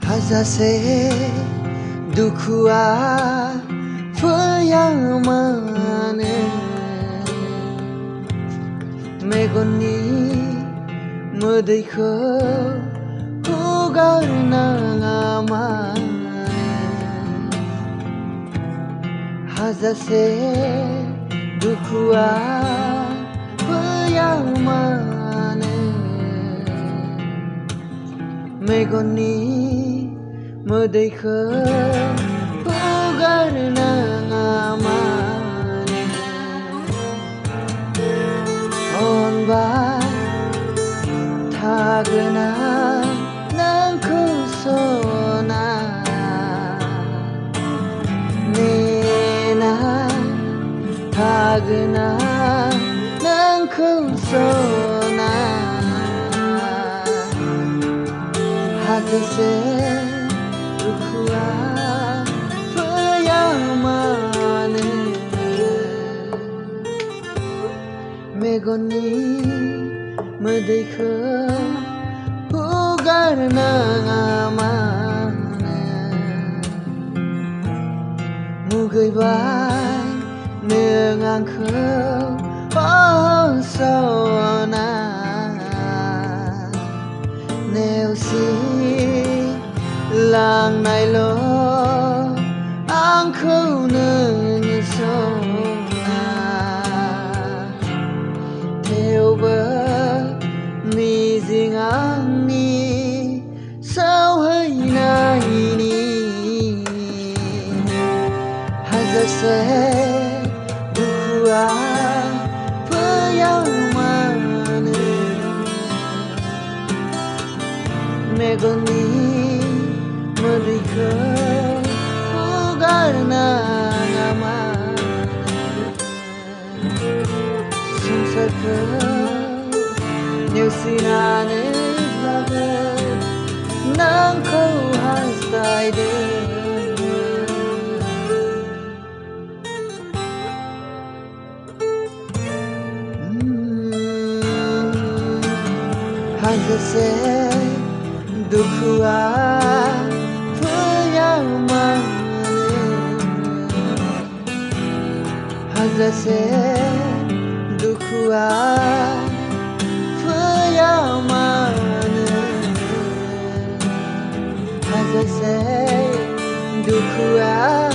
Hajase Dukuaa Fuyamane Megoni Mudiko Hugarna Amane Hajase Dukuaa Fuyamane Megoni Mudiko Hugarna Amane Onba Thagna Nangko Sona Nena Thagna Nangko Sona Hajase Dukuaa Fuyamane Megoni Mudiko Hugarna Amane Mugaibai Nung Angko Sona Neusi Lang nai lo Angko nung sona Teuba Mizing angni Sao hai nai ni Hajase Dukuaa Fuyamane Megoni Mudiko Hugarna Amane Sungsarko Neusinane Babe Nangko Hastaide Hajase Dukuaa Hajase Dukuaa Fuyamane Hajase Dukuaa